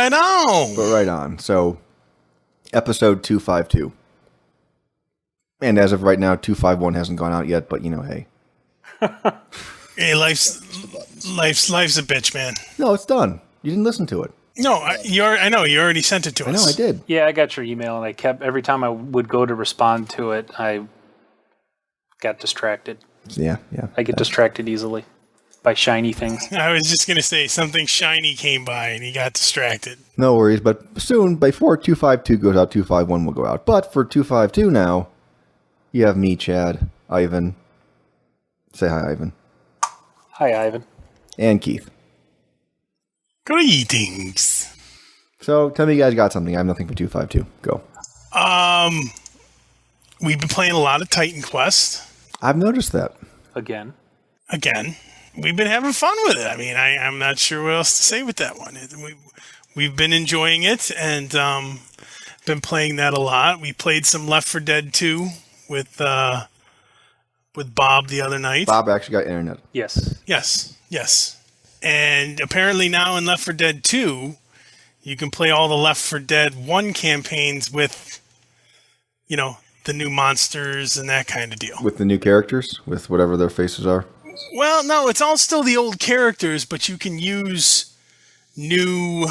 right on. But right on. So, episode 252. And as of right now, 251 hasn't gone out yet, but hey. Hey, life's a bitch, man. No, it's done. You didn't listen to it. No, I know you already sent it to us. I know I did. Yeah, I got your email, and every time I would go to respond to it, I got distracted. Yeah. I get distracted easily by shiny things. I was just going to say something shiny came by and he got distracted. No worries, but soon, before 252 goes out, 251 will go out. But for 252 now, you have me, Chad, Ivan. Say hi, Ivan. Hi, Ivan. And Keith. Greetings. So, tell me you guys got something. I have nothing for 252. Go. We've been playing a lot of Titan Quest. I've noticed that. Again. We've been having fun with it. I mean, I'm not sure what else to say with that one. We've been enjoying it and been playing that a lot. We played some Left 4 Dead 2 with Bob the other night. Bob actually got internet. Yes. And apparently now in Left 4 Dead 2, you can play all the Left 4 Dead 1 campaigns with, the new monsters and that kind of deal. With the new characters? With whatever their faces are? Well, no, it's all still the old characters, but you can use new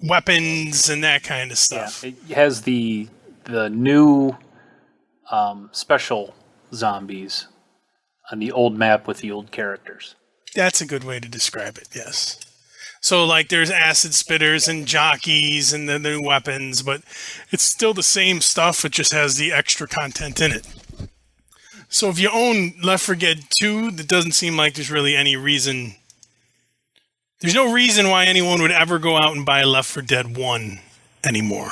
weapons and that kind of stuff. Yeah, it has the new special zombies on the old map with the old characters. That's a good way to describe it, yes. So, there's acid spitters and jockeys and the new weapons, but it's still the same stuff. It just has the extra content in it. So if you own Left 4 Dead 2, it doesn't seem like there's really any reason. There's no reason why anyone would ever go out and buy Left 4 Dead 1 anymore.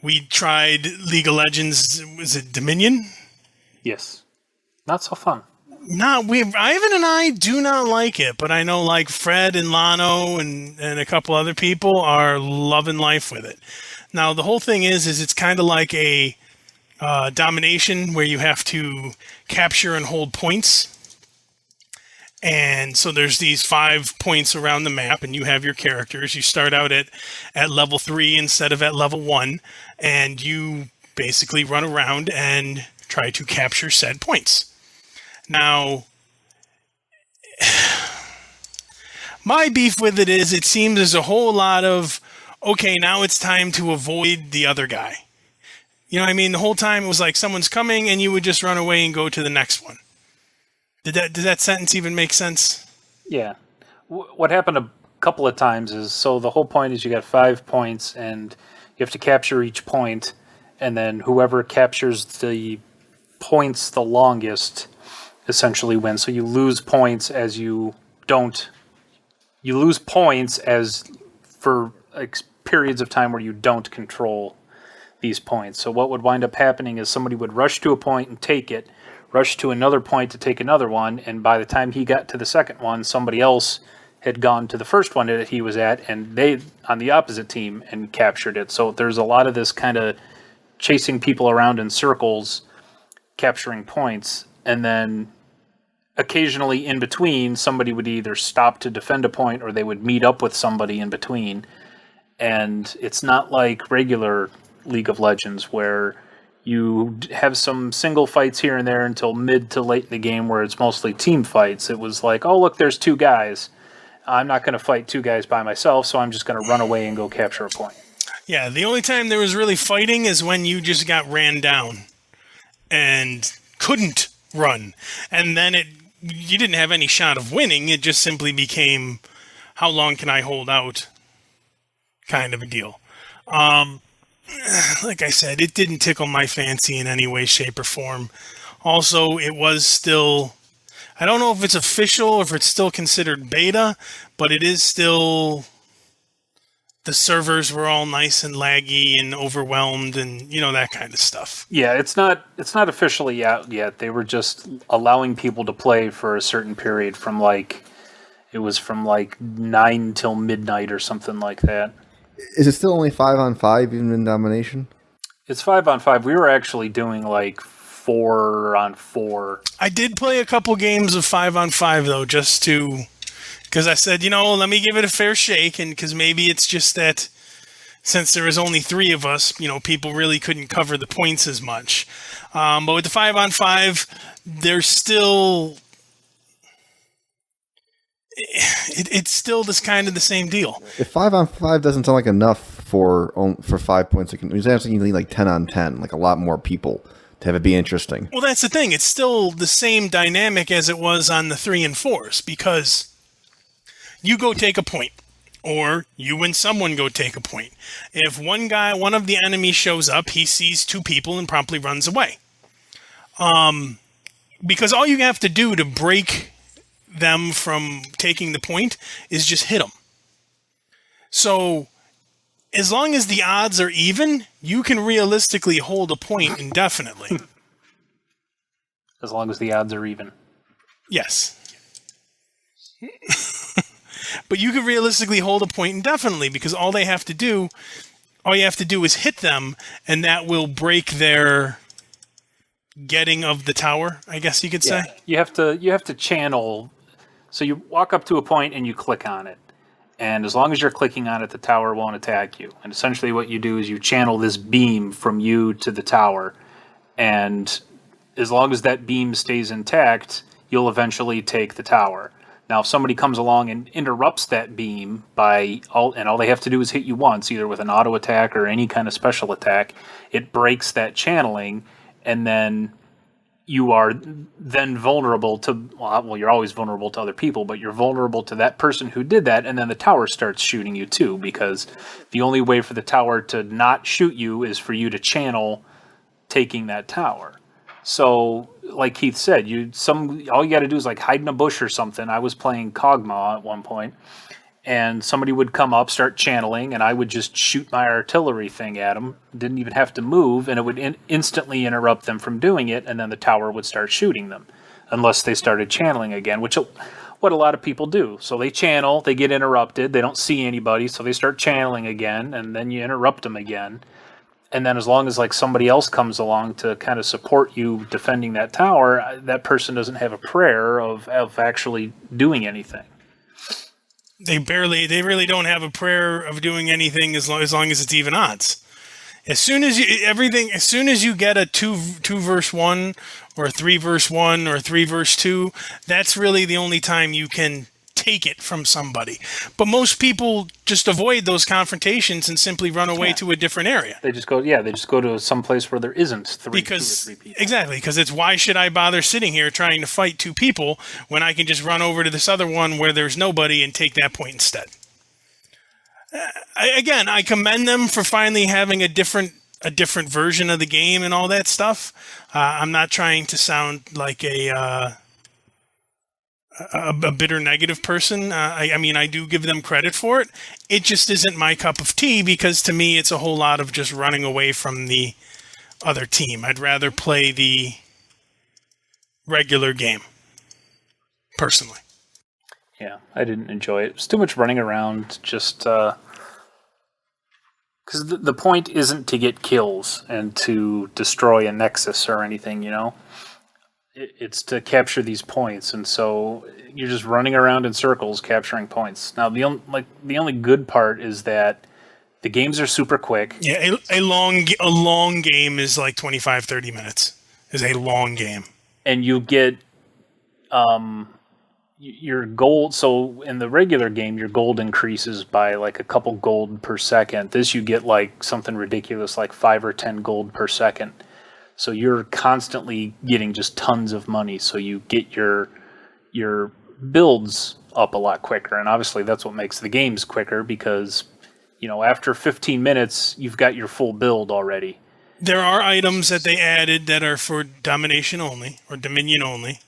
We tried League of Legends. Was it Dominion? Yes. Not so fun. Ivan and I do not like it, but I know Fred and Lano and a couple other people are loving life with it. Now the whole thing is it's kind of like a domination where you have to capture and hold points. And so there's these 5 points around the map, and you have your characters. You start out at level 3 instead of at level 1, and you basically run around and try to capture said points. Now, my beef with it is it seems there's a whole lot of, okay, now it's time to avoid the other guy. You know what I mean? The whole time it was like someone's coming and you would just run away and go to the next one. Did that sentence even make sense? Yeah. What happened a couple of times is, so the whole point is you got 5 points and you have to capture each point, and then whoever captures the points the longest essentially wins. So you lose points as you lose points as for periods of time where you don't control these points. So what would wind up happening is somebody would rush to a point and take it, rush to another point to take another one, and by the time he got to the second one, somebody else had gone to the first one that he was at, and they on the opposite team and captured it. So there's a lot of this kind of chasing people around in circles, capturing points, and then occasionally in between, somebody would either stop to defend a point or they would meet up with somebody in between. And it's not like regular League of Legends where you have some single fights here and there until mid to late in the game where it's mostly team fights. It was like, oh, look, there's 2 guys. I'm not going to fight 2 guys by myself, so I'm just going to run away and go capture a point. Yeah, the only time there was really fighting is when you just got ran down and couldn't run. And then you didn't have any shot of winning. It just simply became, how long can I hold out kind of a deal. Like I said, it didn't tickle my fancy in any way, shape, or form. Also, it was still, I don't know if it's official or if it's still considered beta, but it is still, the servers were all nice and laggy and overwhelmed and, that kind of stuff. Yeah, it's not officially out yet. They were just allowing people to play for a certain period from 9 till midnight or something like that. Is it still only 5-on-5 even in domination? It's 5-on-5. We were actually doing 4-on-4. I did play a couple games of 5-on-5 though, just to Because I said, let me give it a fair shake, and because maybe it's just that since there was only 3 of us, people really couldn't cover the points as much. But with the 5-on-5, there's still... It's still this kind of the same deal. If 5-on-5 doesn't sound like enough for 5 points, it's actually you need like 10-on-10, like a lot more people to have it be interesting. Well, that's the thing. It's still the same dynamic as it was on the 3 and 4s, because you go take a point, or you and someone go take a point. If one of the enemies shows up, he sees 2 people and promptly runs away. Because all you have to do to break them from taking the point is just hit them. So as long as the odds are even, you can realistically hold a point indefinitely. As long as the odds are even. Yes. But you can realistically hold a point indefinitely, because all you have to do is hit them, and that will break their getting of the tower, I guess you could say. You have to channel. So you walk up to a point and you click on it. And as long as you're clicking on it, the tower won't attack you. And essentially what you do is you channel this beam from you to the tower. And as long as that beam stays intact, you'll eventually take the tower. Now, if somebody comes along and interrupts that beam all they have to do is hit you once, either with an auto attack or any kind of special attack, it breaks that channeling, and then you are then vulnerable to, you're always vulnerable to other people, but you're vulnerable to that person who did that, and then the tower starts shooting you too, because the only way for the tower to not shoot you is for you to channel taking that tower. So, like Keith said, all you got to do is like hide in a bush or something. I was playing Kog'Maw at one point, and somebody would come up, start channeling, and I would just shoot my artillery thing at them. Didn't even have to move, and it would instantly interrupt them from doing it, and then the tower would start shooting them, unless they started channeling again, which what a lot of people do. So they channel, they get interrupted, they don't see anybody, so they start channeling again, and then you interrupt them again. And then as long as like somebody else comes along to kind of support you defending that tower, that person doesn't have a prayer of actually doing anything. They really don't have a prayer of doing anything as long as it's even odds. As soon as you get a 2 verse 1 or a 3 verse 1 or a 3 verse 2, that's really the only time you can take it from somebody. But most people just avoid those confrontations and simply run away to a different area. They just go to some place where there isn't 2 or 3 people. Exactly, because it's why should I bother sitting here trying to fight 2 people when I can just run over to this other one where there's nobody and take that point instead. I commend them for finally having a different version of the game and all that stuff. I'm not trying to sound like a bitter negative person. I do give them credit for it. It just isn't my cup of tea, because to me it's a whole lot of just running away from the other team. I'd rather play the regular game, personally. Yeah, I didn't enjoy it. It was too much running around, just because the point isn't to get kills and to destroy a nexus or anything, It's to capture these points, and so you're just running around in circles capturing points. Now, the only good part is that the games are super quick. Yeah, a long game is like 25-30 minutes. Is a long game. And you get your gold. So in the regular game, your gold increases by like a couple gold per second. This you get like something ridiculous, like 5 or 10 gold per second. So you're constantly getting just tons of money. So you get your builds up a lot quicker. And obviously that's what makes the games quicker, because, after 15 minutes, you've got your full build already. There are items that they added that are for domination only, or dominion only,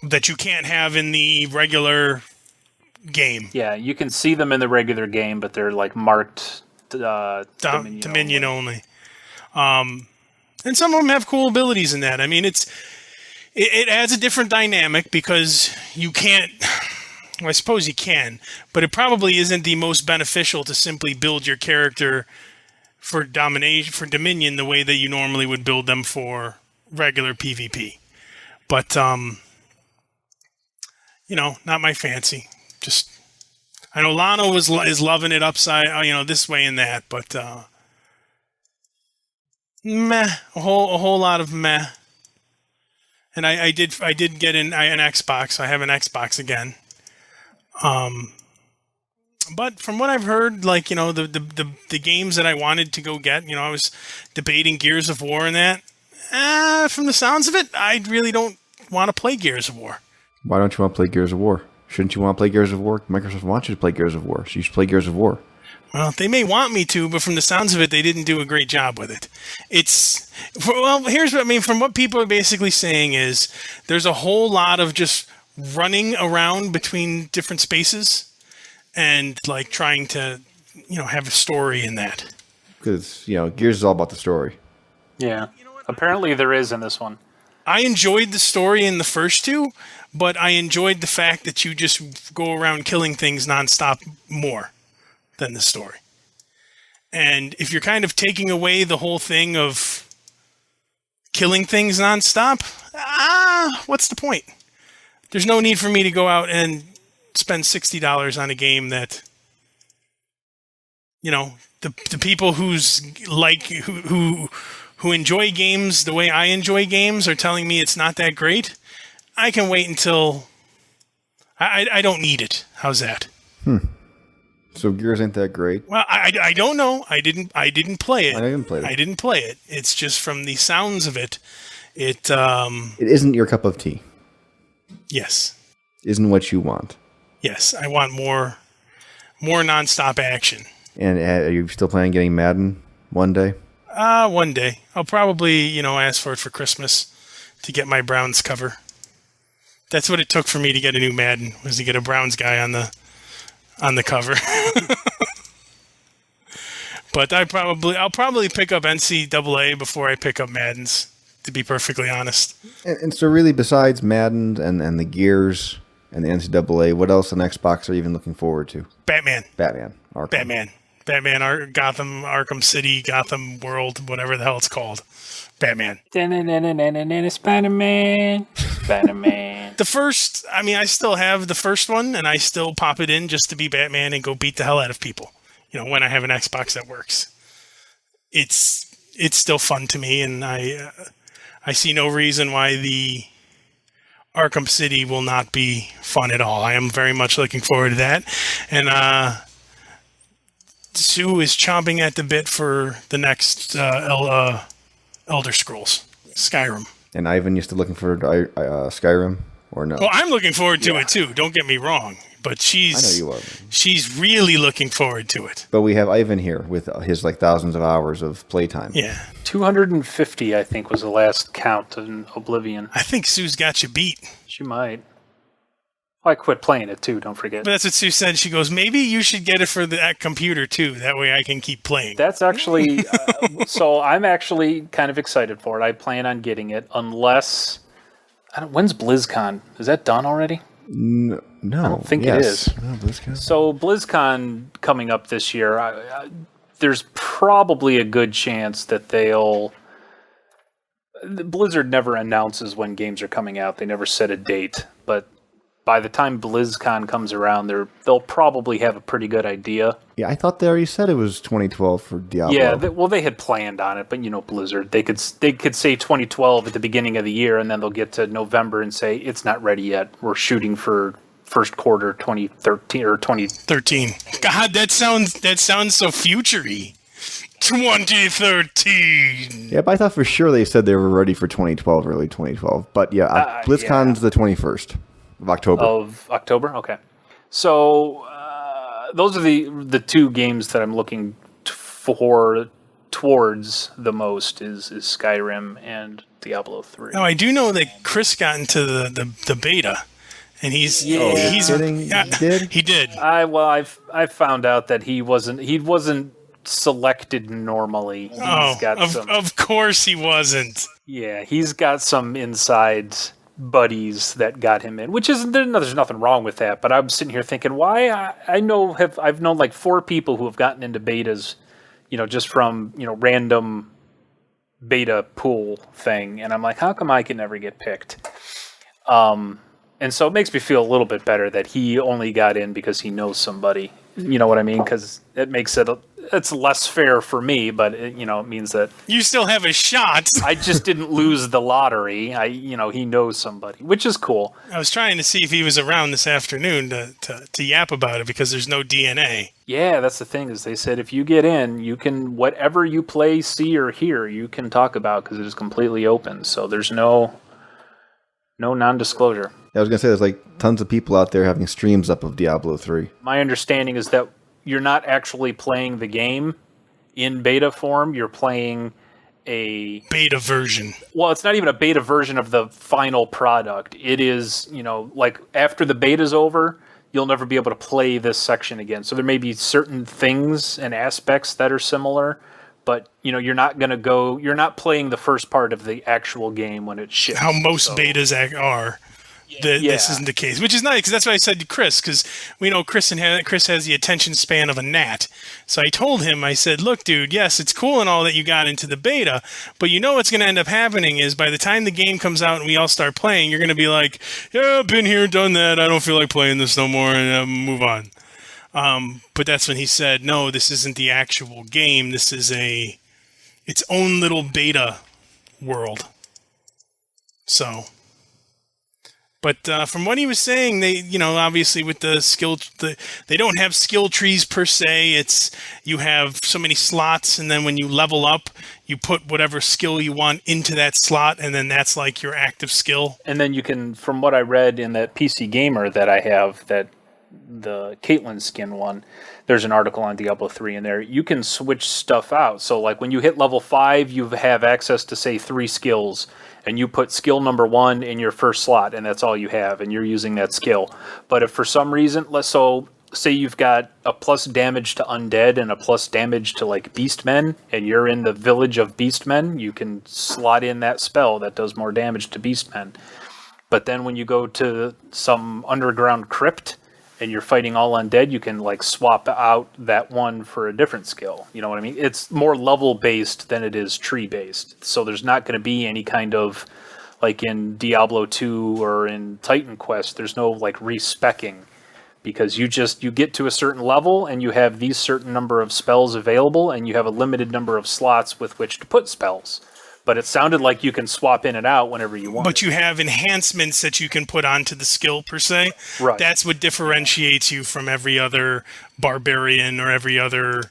that you can't have in the regular game. Yeah, you can see them in the regular game, but they're like marked dominion only. And some of them have cool abilities in that. I mean, it adds a different dynamic, because you can't... Well, I suppose you can, but it probably isn't the most beneficial to simply build your character for Dominion the way that you normally would build them for regular PvP. But, not my fancy. just I know Lana is loving it upside, this way and that, but meh, a whole lot of meh. And I did get an Xbox. I have an Xbox again. But from what I've heard, like, the games that I wanted to go get, I was debating Gears of War and that. From the sounds of it, I really don't want to play Gears of War. Why don't you want to play Gears of War? Shouldn't you want to play Gears of War? Microsoft wants you to play Gears of War, so you should play Gears of War. Well, they may want me to, but from the sounds of it, they didn't do a great job with it. Here's what I mean. From what people are basically saying is there's a whole lot of just running around between different spaces and like trying to, have a story in that. Because, Gears is all about the story. Yeah. Apparently there is in this one. I enjoyed the story in the first two, but I enjoyed the fact that you just go around killing things nonstop more than the story. And if you're kind of taking away the whole thing of killing things nonstop, what's the point? There's no need for me to go out and spend $60 on a game that, the people who enjoy games the way I enjoy games are telling me it's not that great. I can wait until I don't need it. How's that? So Gears ain't that great? Well, I don't know. I didn't play it. I didn't play it. I didn't play it. It's just from the sounds of it. It isn't your cup of tea. Yes. Isn't what you want. Yes, I want more nonstop action. And are you still planning on getting Madden one day? One day. I'll probably, ask for it for Christmas to get my Browns cover. That's what it took for me to get a new Madden, was to get a Browns guy on the cover. But I'll probably pick up NCAA before I pick up Maddens, to be perfectly honest. And so really, besides Madden and the Gears and the NCAA, what else on Xbox are you even looking forward to? Batman. Arkham. Batman, Gotham, Arkham City, Gotham World, whatever the hell it's called. Batman. Spider-Man. The first, I still have the first one, and I still pop it in just to be Batman and go beat the hell out of people. When I have an Xbox that works. It's still fun to me, and I see no reason why the Arkham City will not be fun at all. I am very much looking forward to that. And Sue is chomping at the bit for the next Elder Scrolls, Skyrim. And Ivan, you still looking for Skyrim or no? Well, I'm looking forward to it too. Don't get me wrong, but I know you are. She's really looking forward to it. But we have Ivan here with his thousands of hours of playtime. Yeah, 250, I think, was the last count in Oblivion. I think Sue's got you beat. She might. Well, I quit playing it too, don't forget. But that's what Sue said. She goes, maybe you should get it for that computer too. That way I can keep playing. That's actually... so I'm actually kind of excited for it. I plan on getting it unless... when's BlizzCon? Is that done already? No. I don't think it is. No, BlizzCon. So BlizzCon coming up this year, there's probably a good chance that Blizzard never announces when games are coming out. They never set a date. But by the time BlizzCon comes around, they'll probably have a pretty good idea. Yeah, I thought they already said it was 2012 for Diablo. Yeah, they had planned on it, but Blizzard, they could say 2012 at the beginning of the year, and then they'll get to November and say it's not ready yet. We're shooting for first quarter 2013 or 2013. God, that sounds so futury. 2013. Yeah, but I thought for sure they said they were ready for 2012, early 2012. But yeah, BlizzCon's the 21st of October. Okay. So those are the two games that I'm looking towards the most is Skyrim and Diablo 3. Now I do know that Chris got into the beta, and he did. I found out that he wasn't selected normally. Of course he wasn't. Yeah, he's got some inside buddies that got him in, which there's nothing wrong with that. But I'm sitting here thinking, why? I've known like 4 people who have gotten into betas, just from random beta pool thing, and I'm like, how come I can never get picked? And And so it makes me feel a little bit better that he only got in because he knows somebody. You know what I mean? Because it makes it's less fair for me, but it means that You still have a shot. I just didn't lose the lottery. He knows somebody, which is cool. I was trying to see if he was around this afternoon to yap about it because there's no DNA. Yeah, that's the thing is they said if you get in, you can whatever you play, see, or hear, you can talk about because it is completely open. So there's no non-disclosure. I was gonna say there's like tons of people out there having streams up of Diablo 3. My understanding is that you're not actually playing the game in beta form. You're playing a beta version. Well, it's not even a beta version of the final product. It is, like after the beta's over, you'll never be able to play this section again. So there may be certain things and aspects that are similar, but you're not playing the first part of the actual game when it ships. How most betas are. This isn't the case, which is nice because that's what I said to Chris, because we know Chris has the attention span of a gnat. So I told him, I said, look, dude, yes, it's cool and all that you got into the beta, but what's going to end up happening is by the time the game comes out and we all start playing, you're going to be like, yeah, I've been here, done that, I don't feel like playing this no more, and move on. But that's when he said, no, this isn't the actual game. This is its own little beta world. So... But from what he was saying, they, obviously with the skill, they don't have skill trees per se. It's you have so many slots, and then when you level up, you put whatever skill you want into that slot, and then that's like your active skill. And then you can, from what I read in that PC Gamer that I have, that the Caitlyn skin one, there's an article on Diablo 3 in there. You can switch stuff out. So like when you hit level 5, you have access to, say, 3 skills, and you put skill number 1 in your first slot, and that's all you have, and you're using that skill. But if for some reason, say you've got a plus damage to undead and a plus damage to like beastmen, and you're in the village of beastmen, you can slot in that spell that does more damage to beastmen. But then when you go to some underground crypt and you're fighting all undead, you can like swap out that one for a different skill. You know what I mean? It's more level based than it is tree based. So there's not going to be any kind of, like in Diablo 2 or in Titan Quest, there's no like respecking, because you get to a certain level and you have these certain number of spells available and you have a limited number of slots with which to put spells. But it sounded like you can swap in and out whenever you want. But you have enhancements that you can put onto the skill, per se. Right. That's what differentiates you from every other barbarian or every other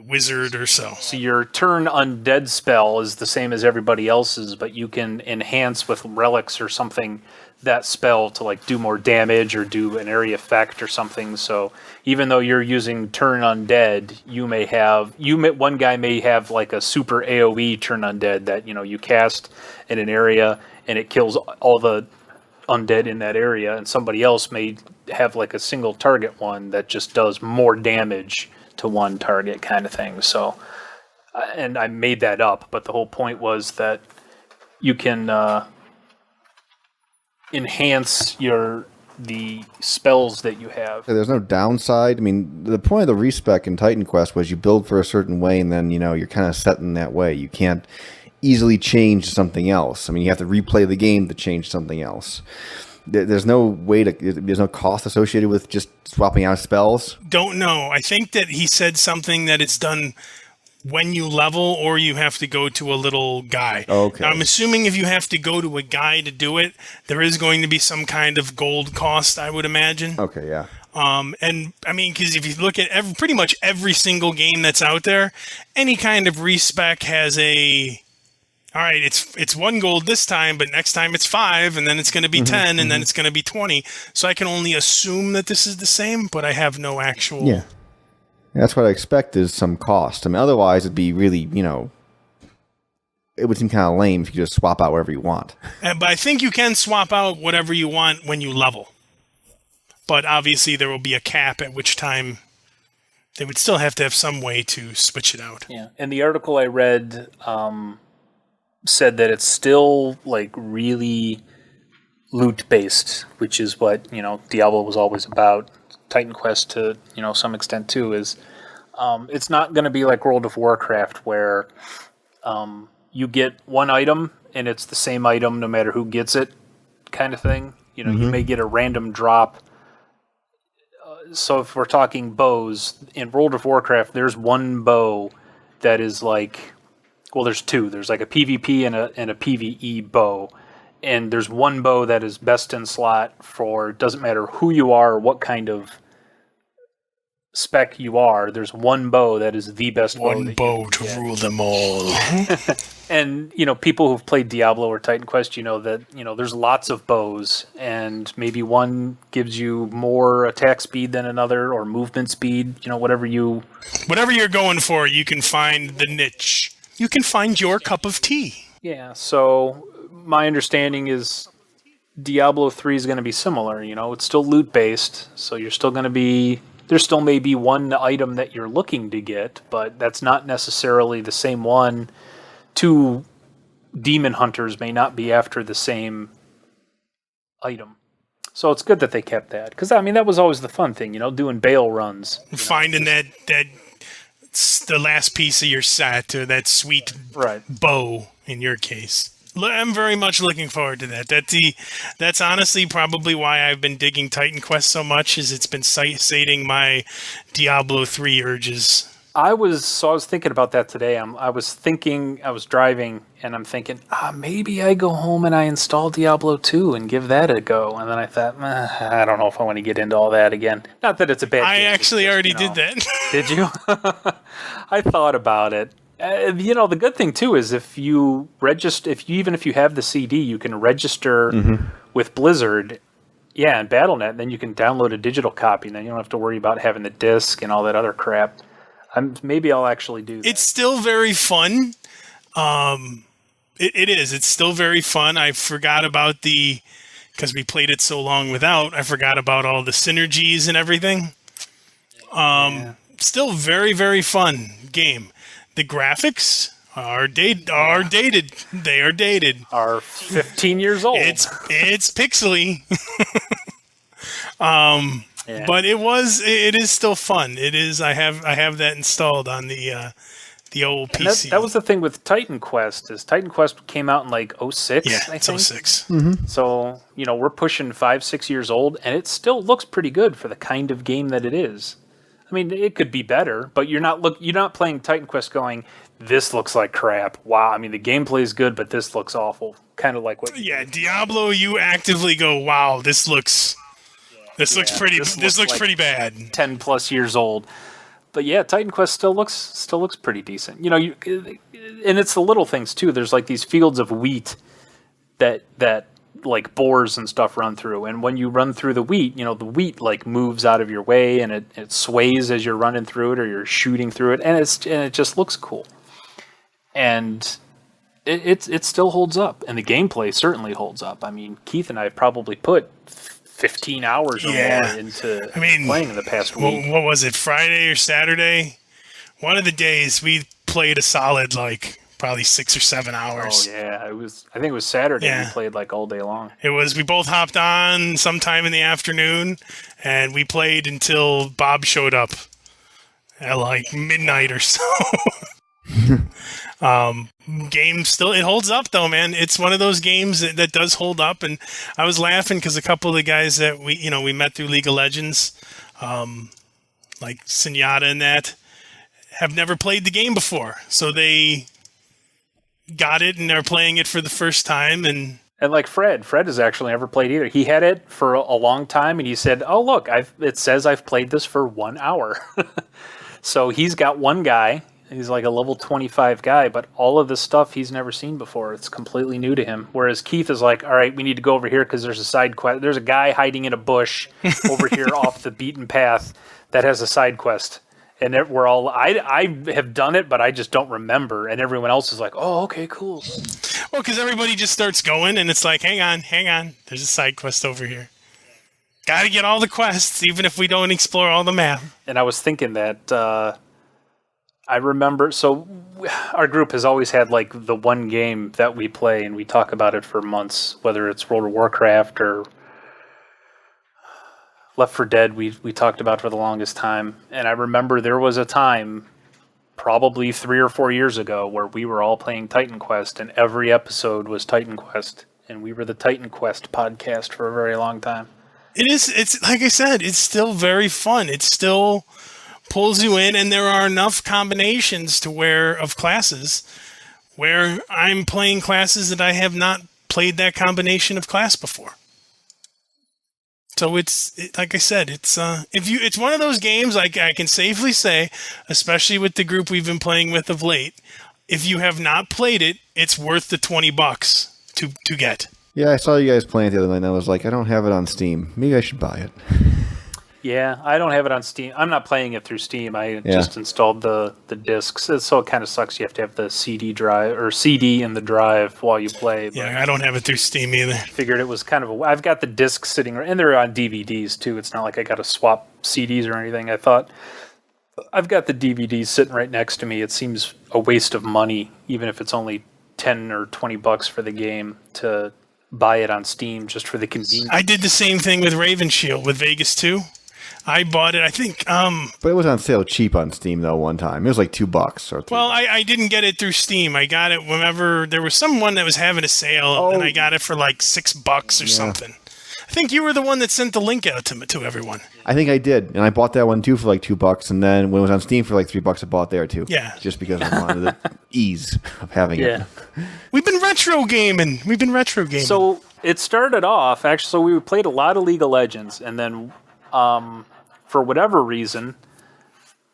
wizard or so. So your turn undead spell is the same as everybody else's, but you can enhance with relics or something that spell to like do more damage or do an area effect or something. So even though you're using turn undead, one guy may have like a super AoE turn undead that you cast in an area and it kills all the undead in that area, and somebody else may have like a single target one that just does more damage to one target kind of thing. So and I made that up, but the whole point was that you can enhance the spells that you have. There's no downside. I mean, the point of the respec in Titan Quest was you build for a certain way, and then you're kind of set in that way. You can't easily change something else. I mean, you have to replay the game to change something else. There's no cost associated with just swapping out spells. Don't know. I think that he said something that it's done when you level, or you have to go to a little guy. Okay. Now, I'm assuming if you have to go to a guy to do it, there is going to be some kind of gold cost, I would imagine. Okay, yeah. And I mean, because if you look at pretty much every single game that's out there, any kind of respec has all right, it's 1 gold this time, but next time it's 5, and then it's going to be 10, and then it's going to be 20. So I can only assume that this is the same, but I have no actual... Yeah. That's what I expect is some cost. I mean, otherwise it'd be really, it would seem kind of lame if you just swap out whatever you want. But I think you can swap out whatever you want when you level. But obviously there will be a cap at which time they would still have to have some way to switch it out. Yeah, and the article I read said that it's still like really loot based, which is what Diablo was always about. Titan Quest to some extent too is it's not going to be like World of Warcraft where you get one item and it's the same item no matter who gets it kind of thing. You know, you may get a random drop. So if we're talking bows, in World of Warcraft, there's one bow that is like, well, there's two. There's like a PvP and a PvE bow. And there's one bow that is best in slot for, doesn't matter who you are or what kind of spec you are, there's one bow that is the best bow. One bow to rule them all. And, you know, people who've played Diablo or Titan Quest, you know that, you know, there's lots of bows, and maybe one gives you more attack speed than another, or movement speed, you know, whatever you're going for, you can find the niche. You can find your cup of tea. Yeah, so my understanding is Diablo 3 is going to be similar, you know, it's still loot-based, so you're still going to be, there still may be one item that you're looking to get, but that's not necessarily the same one. Two demon hunters may not be after the same item. So it's good that they kept that. Because, I mean, that was always the fun thing, you know, doing bail runs. Finding that the last piece of your set, or that sweet bow, in your case. I'm very much looking forward to that. That's honestly probably why I've been digging Titan Quest so much, is it's been sating my Diablo 3 urges. I was thinking about that today. I was driving, and I'm thinking, maybe I go home and I install Diablo 2 and give that a go. And then I thought, I don't know if I want to get into all that again. Not that it's a bad game. I actually already did that. Did you? I thought about it. You know, the good thing too is if you register, even if you have the CD, you can register with Blizzard. Yeah, and BattleNet, then you can download a digital copy, and then you don't have to worry about having the disc and all that other crap. Maybe I'll actually do that. It's still very fun. It is. It's still very fun. I forgot about because we played it so long without, I forgot about all the synergies and everything. Still very, very fun game. The graphics are dated. They are dated. Are 15 years old. It's pixely. Yeah. But it is still fun. It is. I have that installed on the old PC. That was the thing with Titan Quest. Is Titan Quest came out in like 06, yeah, I think. 06. Mm-hmm. So, you know, we're pushing 5-6 years old, and it still looks pretty good for the kind of game that it is. I mean, it could be better, but you're not playing Titan Quest going, this looks like crap. Wow, I mean, the gameplay is good, but this looks awful. Kind of like what. Yeah, Diablo, you actively go, wow, this looks pretty bad. 10+ years old. But yeah, Titan Quest still looks pretty decent. You know, and it's the little things too. There's like these fields of wheat that like boars and stuff run through, and when you run through the wheat, you know, the wheat like moves out of your way, and it sways as you're running through it or you're shooting through it, and it just looks cool. And it still holds up, and the gameplay certainly holds up. I mean, Keith and I have probably put 15 hours or more into playing in the past week. What was it, Friday or Saturday? One of the days we played a solid, like, probably 6 or 7 hours. Oh, yeah. I think it was Saturday. We played, like, all day long. We both hopped on sometime in the afternoon, and we played until Bob showed up at, like, midnight or so. Game still, it holds up though, man. It's one of those games that does hold up, and I was laughing because a couple of the guys that we met through League of Legends, like Senyata and that, have never played the game before, so they got it and they're playing it for the first time. And like Fred has actually never played either. He had it for a long time, and he said, "Oh look, it says I've played this for 1 hour." So he's got one guy. He's like a level 25 guy, but all of this stuff he's never seen before. It's completely new to him. Whereas Keith is like, all right, we need to go over here because there's a side quest. There's a guy hiding in a bush over here off the beaten path that has a side quest. And we're all, I have done it, but I just don't remember. And everyone else is like, oh, okay, cool. Well, because everybody just starts going, and it's like, hang on. There's a side quest over here. Got to get all the quests, even if we don't explore all the map. And I was thinking that... I remember, so our group has always had like the one game that we play, and we talk about it for months, whether it's World of Warcraft or Left 4 Dead, we talked about for the longest time. And I remember there was a time, probably 3 or 4 years ago, where we were all playing Titan Quest, and every episode was Titan Quest. and we were the Titan Quest podcast for a very long time. It is. It's like I said. It's still very fun. It still pulls you in, and there are enough combinations of classes where I'm playing classes that I have not played that combination of class before. So like I said, it's one of those games I can safely say, especially with the group we've been playing with of late. If you have not played it, it's worth the $20 to get. Yeah, I saw you guys playing it the other night, and I was like, I don't have it on Steam. Maybe I should buy it. Yeah, I don't have it on Steam. I'm not playing it through Steam. I just installed the discs. So it kind of sucks. You have to have the CD drive or CD in the drive while you play. But Yeah, I don't have it through Steam either. figured it was kind of I've got the discs sitting, and they're on DVDs too. It's not like I got to swap CDs or anything. I thought I've got the DVDs sitting right next to me. It seems a waste of money, even if it's only $10 or $20 for the game, to buy it on Steam just for the convenience. I did the same thing with Raven Shield with Vegas 2. I bought it, I think. But it was on sale cheap on Steam though one time. It was like $2 or $3. Well, I didn't get it through Steam. I got it whenever there was someone that was having a sale, and I got it for like $6 or something. I think you were the one that sent the link out to everyone. I think I did, and I bought that one too for like $2, and then when it was on Steam for like $3, I bought there too. Yeah, just because I wanted the ease of having it. We've been retro gaming. So it started off actually. So we played a lot of League of Legends, and then for whatever reason,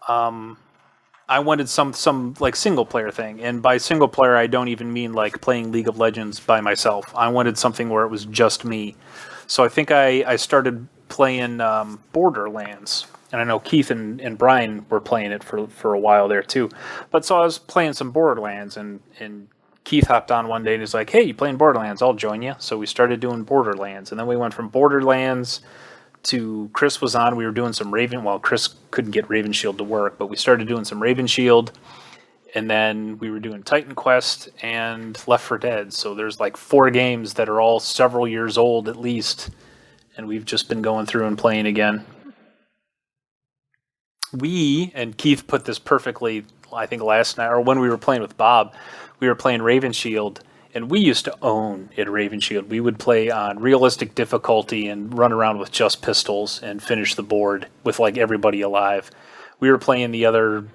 I wanted some like single player thing, and by single player I don't even mean like playing League of Legends by myself. I wanted something where it was just me. So I think I started playing Borderlands, and I know Keith and Brian were playing it for a while there too. But so I was playing some Borderlands, and Keith hopped on one day and he's like, "Hey, you playing Borderlands? I'll join you." So we started doing Borderlands, and then we went from Borderlands to Chris was on. We were doing some Chris couldn't get Raven Shield to work, but we started doing some Raven Shield, and then we were doing Titan Quest and Left 4 Dead. So there's like 4 games that are all several years old at least, and we've just been going through and playing again. And Keith put this perfectly, I think last night, or when we were playing with Bob, we were playing Raven Shield, and we used to own at Raven Shield. We would play on realistic difficulty and run around with just pistols and finish the board with like everybody alive. We were playing the other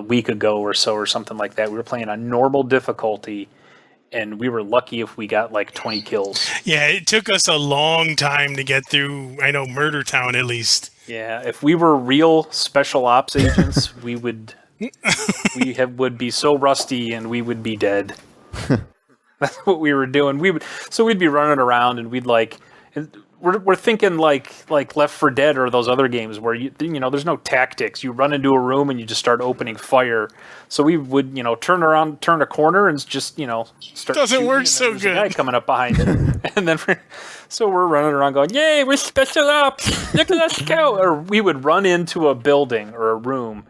week ago or so or something like that. We were playing on normal difficulty, and we were lucky if we got like 20 kills. Yeah, it took us a long time to get through, I know, Murder Town at least. Yeah, if we were real special ops agents, we would be so rusty and we would be dead. That's what we were doing. We'd be running around, and we'd like, we're thinking like Left 4 Dead or those other games where you know there's no tactics. You run into a room and you just start opening fire. So we would turn around, turn a corner, and just start. Doesn't shooting, work so good. good. A guy coming up behind it, and then we're running around going, "Yay, we're special ops! Look at us go!" Or we would run into a building or a room,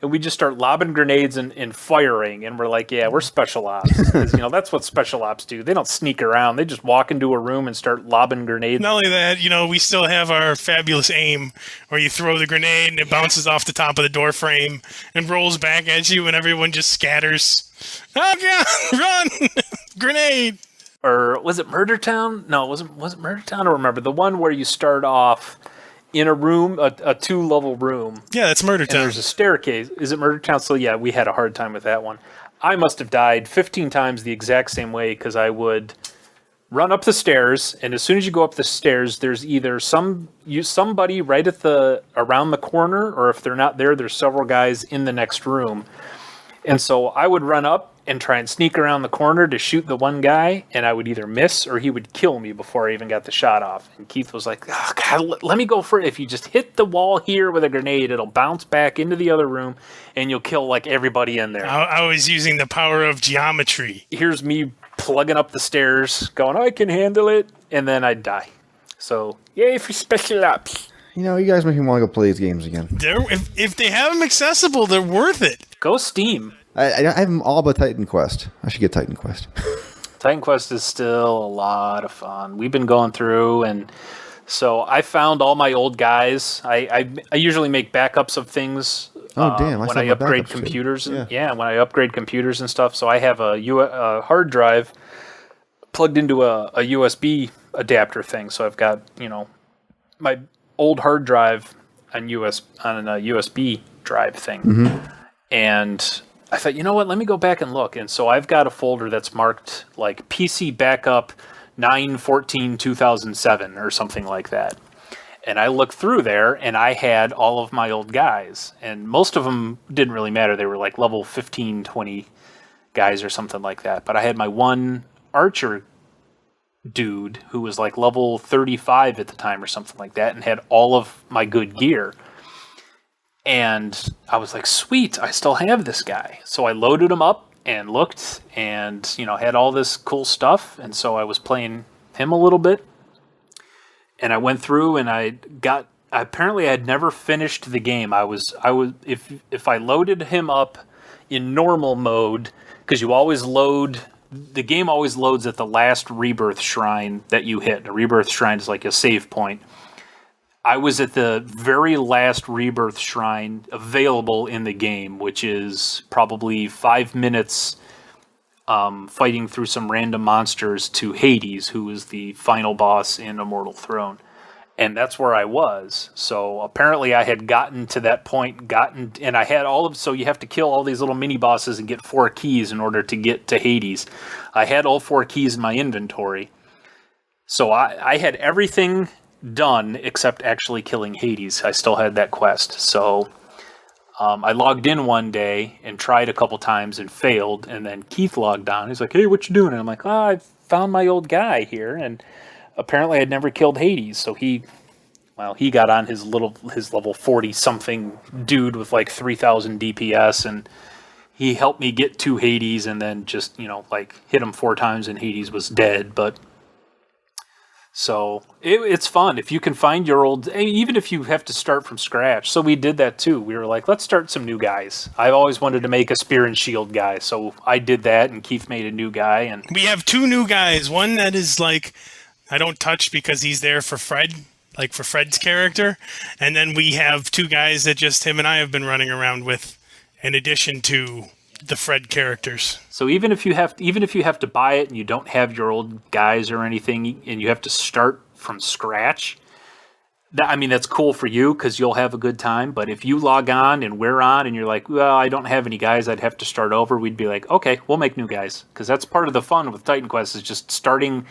and we just start lobbing grenades and firing, and we're like, yeah, we're special ops. 'Cause, that's what special ops do. They don't sneak around. They just walk into a room and start lobbing grenades. Not only that, we still have our fabulous aim where you throw the grenade and it bounces off the top of the door frame and rolls back at you, and everyone just scatters. Oh, God, run! Grenade! Or was it Murder Town? No, was it Murder Town? I don't remember. The one where you start off in a room, a 2-level room. Yeah, that's Murder Town. There's a staircase. Is it Murder Town? So yeah, we had a hard time with that one. I must have died 15 times the exact same way because I would run up the stairs, and as soon as you go up the stairs, there's either somebody right around the corner, or if they're not there, there's several guys in the next room. And so I would run up and try and sneak around the corner to shoot the one guy, and I would either miss or he would kill me before I even got the shot off. And Keith was like, "Oh, God, let me go for it. If you just hit the wall here with a grenade, it'll bounce back into the other room, and you'll kill like everybody in there." I was using the power of geometry. Here's me plugging up the stairs, going, "I can handle it," and then I'd die. So, yay for special ops. You guys make me want to go play these games again. If they have them accessible, they're worth it. Go Steam. I have them all but Titan Quest. I should get Titan Quest. Titan Quest is still a lot of fun. We've been going through, and so I found all my old guys. I usually make backups of things. Oh damn! When I upgrade computers, when I upgrade computers and stuff. So I have a hard drive plugged into a USB adapter thing. So I've got, my old hard drive on a USB drive thing. And I thought, you know what, let me go back and look. And so I've got a folder that's marked like PC backup 9/14/2007 or something like that. And I looked through there, and I had all of my old guys. And most of them didn't really matter. They were like level 15, 20 guys or something like that. But I had my one archer dude who was like level 35 at the time or something like that, and had all of my good gear. And I was like, sweet, I still have this guy. So I loaded him up and looked and, had all this cool stuff. And so I was playing him a little bit. And I went through and apparently I had never finished the game. If I loaded him up in normal mode, because the game always loads at the last rebirth shrine that you hit. A rebirth shrine is like a save point. I was at the very last rebirth shrine available in the game, which is probably 5 minutes fighting through some random monsters to Hades, who is the final boss in Immortal Throne. And that's where I was. So apparently I had gotten to that point, and I had so you have to kill all these little mini bosses and get 4 keys in order to get to Hades. I had all 4 keys in my inventory. So I had everything done except actually killing Hades. I still had that quest. So I logged in one day and tried a couple times and failed, and then Keith logged on. He's like, hey, what you doing? And I'm like, I found my old guy here, and apparently I'd never killed Hades. So he got on his level 40-something dude with like 3,000 DPS, and he helped me get to Hades, and then just, hit him 4 times and Hades was dead. But so it's fun if you can find your old, even if you have to start from scratch. So we did that too. We were like, let's start some new guys. I've always wanted to make a spear and shield guy, so I did that, and Keith made a new guy. And we have 2 new guys. One that is like, I don't touch because he's there for Fred, like for Fred's character. And then we have 2 guys that just him and I have been running around with, in addition to the Fred characters. So even if you have to buy it and you don't have your old guys or anything, and you have to start from scratch, that's cool for you because you'll have a good time. But if you log on and we're on and you're like, well, I don't have any guys, I'd have to start over, we'd be like, okay, we'll make new guys, because that's part of the fun with Titan Quest, is just starting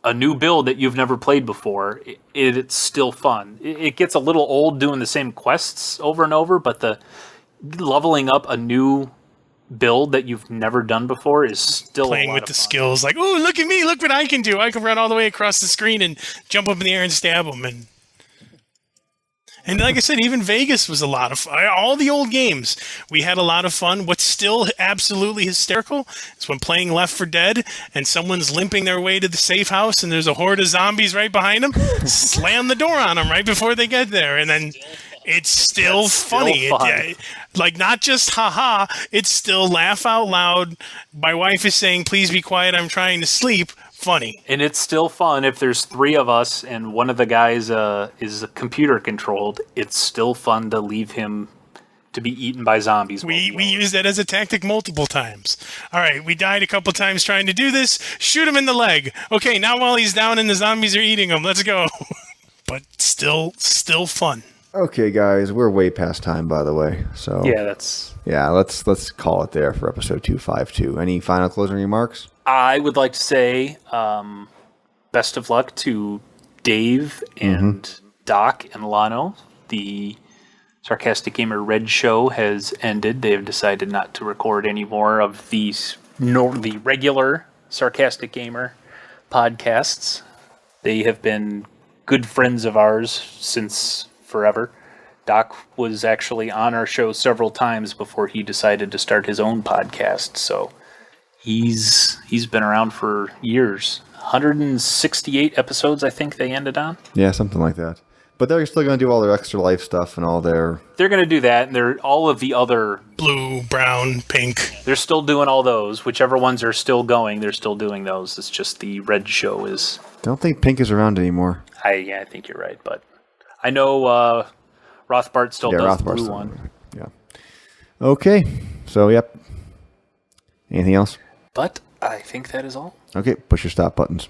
a new build that you've never played before. It's still fun. It gets a little old doing the same quests over and over, but the leveling up a new build that you've never done before is still playing with the skills. Like, oh, look at me! Look what I can do! I can run all the way across the screen and jump up in the air and stab them. And like I said, even Vegas was a lot of fun. All the old games, we had a lot of fun. What's still absolutely hysterical is when playing Left 4 Dead and someone's limping their way to the safe house and there's a horde of zombies right behind them. Slam the door on them right before they get there, and then it's still funny. Like, not just haha, it's still laugh out loud. My wife is saying, please be quiet, I'm trying to sleep. Funny. And it's still fun if there's 3 of us and one of the guys is computer controlled. It's still fun to leave him to be eaten by zombies. We used that as a tactic multiple times. All right, we died a couple times trying to do this. Shoot him in the leg. Okay, now while he's down and the zombies are eating him, let's go. But still fun. Okay, guys, we're way past time, by the way. So let's call it there for episode 252. Any final closing remarks? I would like to say best of luck to Dave and Doc and Lano. The Sarcastic Gamer Red Show has ended. They have decided not to record any more of the regular Sarcastic Gamer podcasts. They have been good friends of ours since forever. Doc was actually on our show several times before he decided to start his own podcast, so he's been around for years. 168 episodes, I think they ended on. Yeah, something like that. But they're still going to do all their extra life stuff and all their... They're going to do that, and they're all of the other... Blue, brown, pink. They're still doing all those. Whichever ones are still going, they're still doing those. It's just the Red Show is... I don't think pink is around anymore. I think you're right, but... I know Rothbart still does the blue one. Yeah. Okay. So, yep. Anything else? But I think that is all. Okay, push your stop buttons.